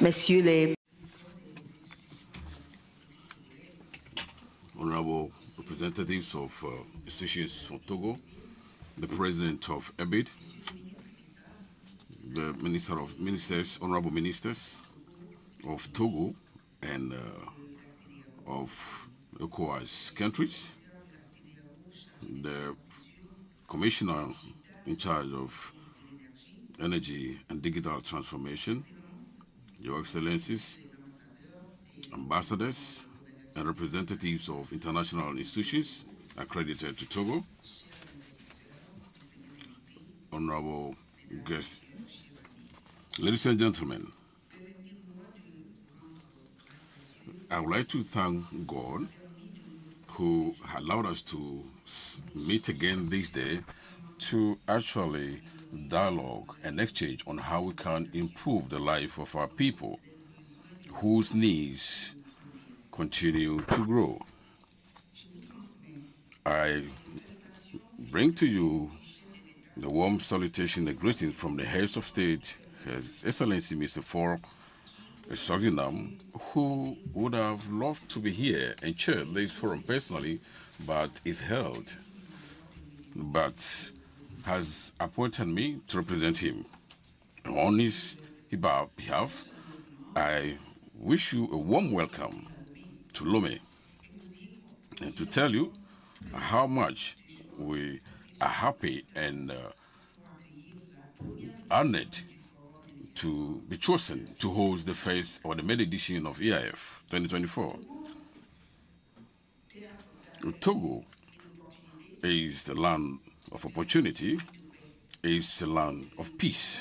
Messieurs les Honorable representatives of institutions from Togo, the President of EBID, the Minister of Ministers, Honorable Ministers of Togo and of ECOWAS countries, the Commissioner in charge of Energy and Digital Transformation, Your Excellencies, ambassadors, and representatives of international institutions accredited to Togo, honorable guests, ladies and gentlemen, I would like to thank God who allowed us to meet again this day to actually dialogue and exchange on how we can improve the life of our people whose needs continue to grow. I bring to you the warm salutation and greetings from the heads of state, His Excellency Mr. For Soginam, who would have loved to be here and chair this forum personally, but is held, but has appointed me to represent him. On his behalf, I wish you a warm welcome to Lome, and to tell you how much we are happy and honored to be chosen to host the first or the main edition of EIF 2024. Togo is the land of opportunity, is the land of peace,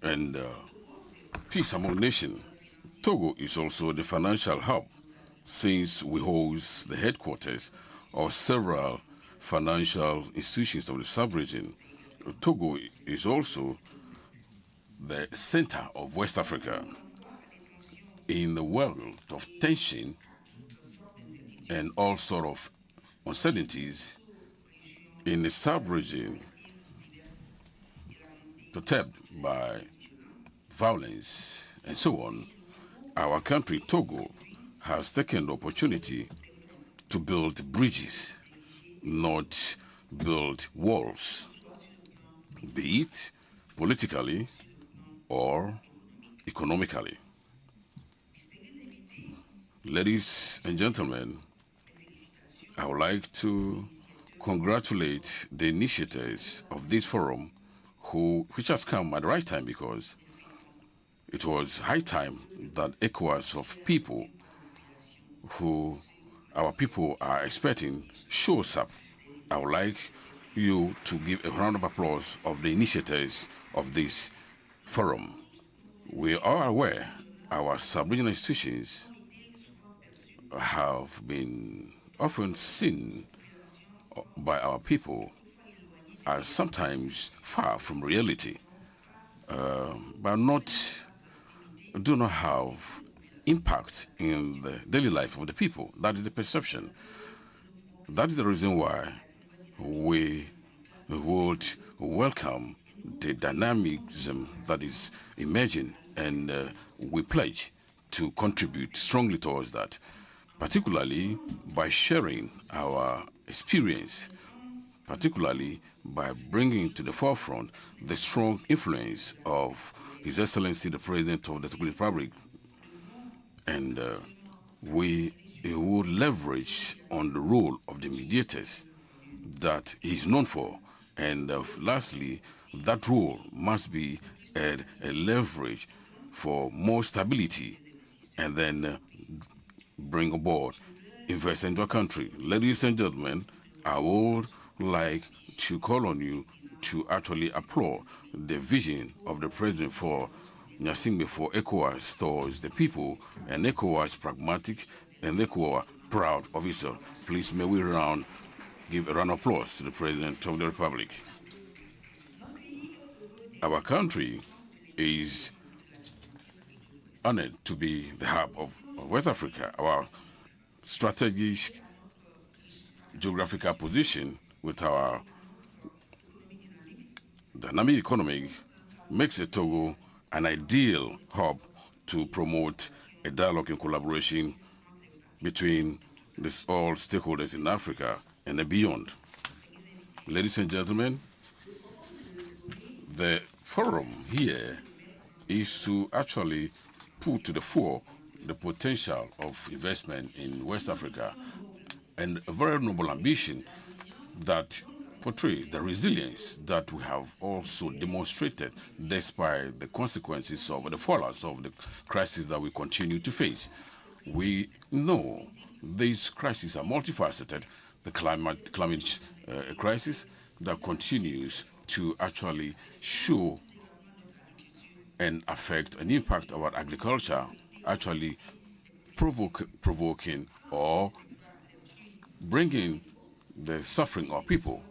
and peace among nations. Togo is also the financial hub, since we host the headquarters of several financial institutions of the sub-region. Togo is also the center of West Africa. In the world of tension and all sorts of uncertainties in the sub-region, perturbed by violence and so on, our country, Togo, has taken the opportunity to build bridges, not build walls, be it politically or economically. Ladies and gentlemen, I would like to congratulate the initiators of this forum, which has come at the right time, because it was high time that ECOWAS of people who our people are expecting shows up. I would like you to give a round of applause of the initiators of this forum. We are aware our sub-regional institutions have been often seen by our people as sometimes far from reality, but do not have impact in the daily life of the people. That is the perception. That is the reason why we would welcome the dynamism that is emerging, and we pledge to contribute strongly towards that, particularly by sharing our experience, particularly by bringing to the forefront the strong influence of His Excellency the President of the Togo Republic. And we would leverage on the role of the mediators that he is known for. And lastly, that role must be a leverage for more stability, and then bring aboard investment into our country. Ladies and gentlemen, I would like to call on you to actually applaud the vision of the President for Nyasingbe for ECOWAS towards the people, and ECOWAS pragmatic and ECOWAS proud officer. Please may we give a round of applause to the President of the Republic. Our country is honored to be the hub of West Africa. Our strategic geographical position with our dynamic economy makes Togo an ideal hub to promote a dialogue and collaboration between all stakeholders in Africa and beyond. Ladies and gentlemen, the forum here is to actually put to the fore the potential of investment in West Africa and a very noble ambition that portrays the resilience that we have also demonstrated despite the consequences of the fallouts of the crisis that we continue to face. We know these crises are multifaceted. The climate crisis that continues to actually show and affect and impact our agriculture, actually provoking or bringing the suffering of people.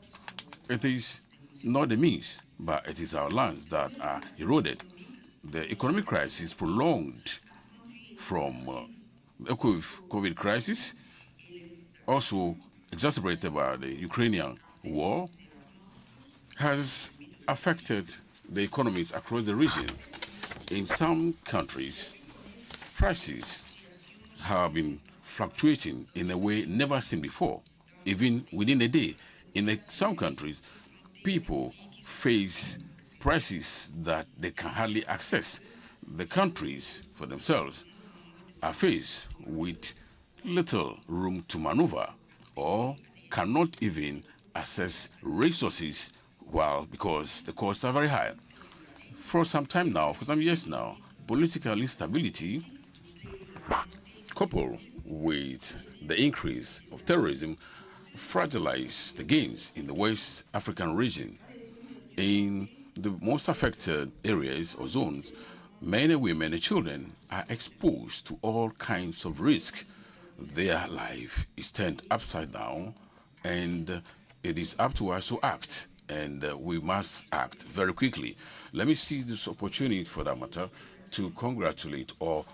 It is not the means, but it is our lands that are eroded. The economic crisis prolonged from the COVID crisis, also exacerbated by the Ukrainian war, has affected the economies across the region. In some countries, prices have been fluctuating in a way never seen before, even within a day. In some countries, people face prices that they can hardly access. The countries for themselves are faced with little room to maneuver or cannot even access resources because the costs are very high. For some time now, for some years now, political instability coupled with the increase of terrorism fragilize the gains in the West African region. In the most affected areas or zones, many women and children are exposed to all kinds of risk. Their life is turned upside down, and it is up to us to act, and we must act very quickly. Let me see this opportunity, for that matter, to congratulate or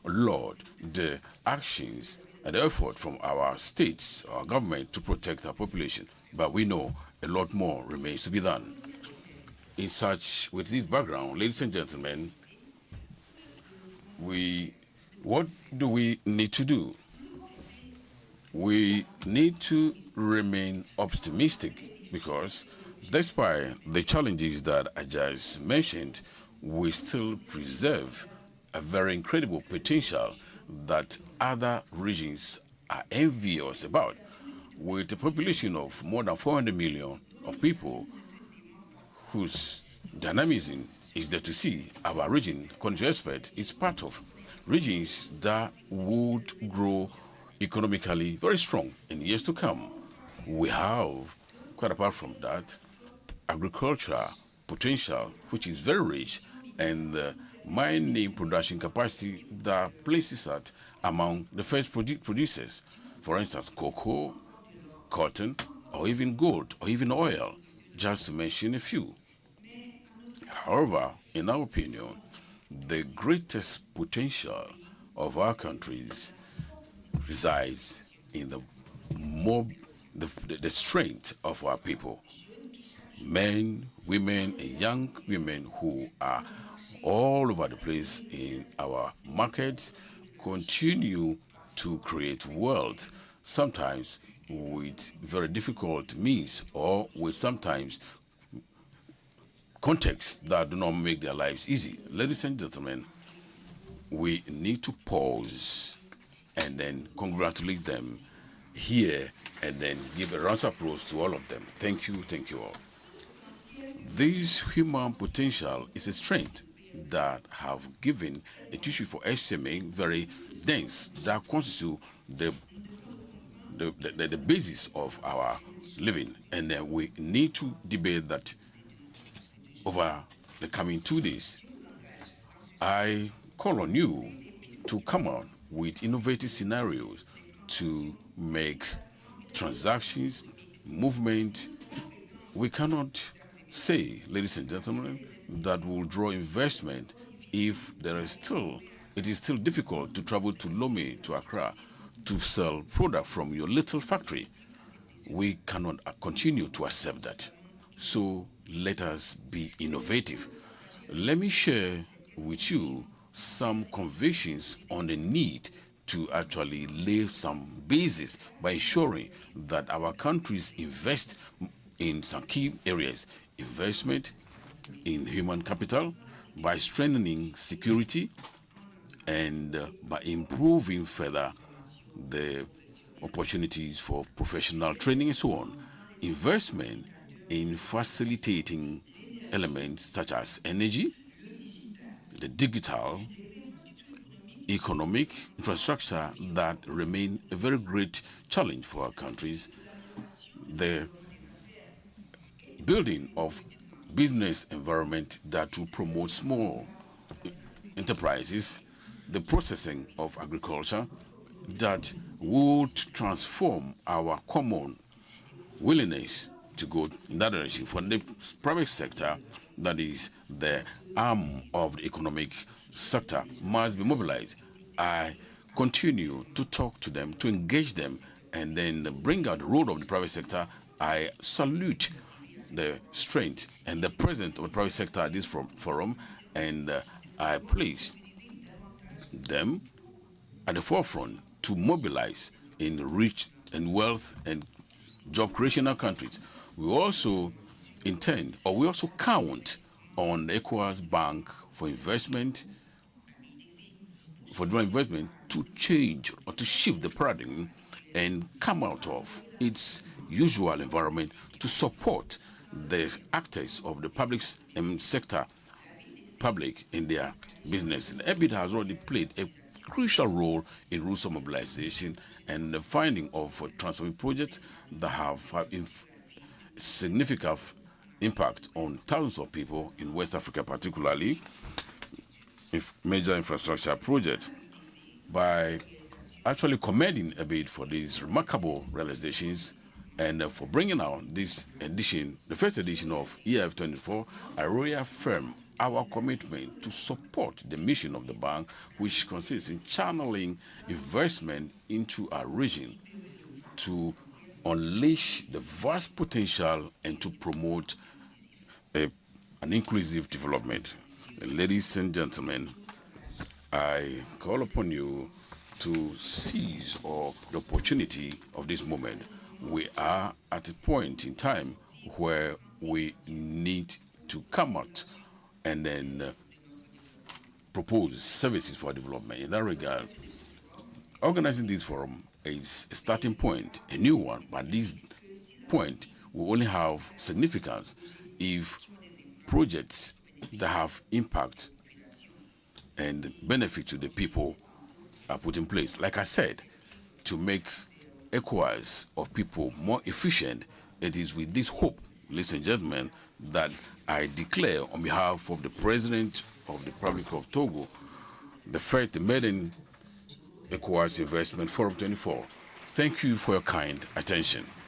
laud the actions and the effort from our states, our government, to protect our population. But we know a lot more remains to be done. With this background, ladies and gentlemen, what do we need to do? We need to remain optimistic because despite the challenges that I just mentioned, we still preserve a very incredible potential that other regions are envious about. With a population of more than 400 million of people whose dynamism is there to see, our region, according to experts, is part of regions that would grow economically very strong in years to come. We have, quite apart from that, agriculture potential, which is very rich, and mining production capacity that places us among the first producers. For instance, cocoa, cotton, or even gold, or even oil, just to mention a few. However, in our opinion, the greatest potential of our countries resides in the strength of our people. Men, women, and young women who are all over the place in our markets continue to create wealth, sometimes with very difficult means or with sometimes contexts that do not make their lives easy. Ladies and gentlemen, we need to pause and then congratulate them here and then give a round of applause to all of them. Thank you all. This human potential is a strength that have given a tissue for SMA very dense that constitute the basis of our living. And then we need to debate that over the coming 2 days. I call on you to come out with innovative scenarios to make transactions, movement. We cannot say, ladies and gentlemen, that will draw investment if it is still difficult to travel to Lomé, to Accra, to sell product from your little factory. We cannot continue to accept that. So let us be innovative. Let me share with you some convictions on the need to actually lay some basis by ensuring that our countries invest in some key areas: investment in human capital, by strengthening security, and by improving further the opportunities for professional training and so on. Investment in facilitating elements such as energy, the digital, economic infrastructure that remain a very great challenge for our countries. The building of business environment that will promote small enterprises, the processing of agriculture that would transform our common willingness to go in that direction. For the private sector, that is the arm of the economic sector, must be mobilized. I continue to talk to them, to engage them, and then bring out the role of the private sector. I salute the strength and the presence of the private sector at this forum, and I place them at the forefront to mobilize in rich and wealth and job creation in our countries. We also intend, or we also count on the ECOWAS Bank for investment, for doing investment, to change or to shift the paradigm and come out of its usual environment to support the actors of the public sector, public in their business. And EBIT has already played a crucial role in rules of mobilization and the finding of transforming projects that have significant impact on thousands of people in West Africa, particularly major infrastructure projects. By actually commending EBIT for these remarkable realizations and for bringing out this edition, the first edition of EF24, I reaffirm our commitment to support the mission of the bank, which consists in channeling investment into our region to unleash the vast potential and to promote an inclusive development. Ladies and gentlemen, I call upon you to seize the opportunity of this moment. We are at a point in time where we need to come out and then propose services for development. In that regard, organizing this forum is a starting point, a new one, but this point will only have significance if projects that have impact and benefit to the people are put in place. Like I said, to make ECOWAS of people more efficient, it is with this hope, ladies and gentlemen, that I declare on behalf of the President of the Republic of Togo, the first maiden ECOWAS Investment Forum 24. Thank you for your kind attention.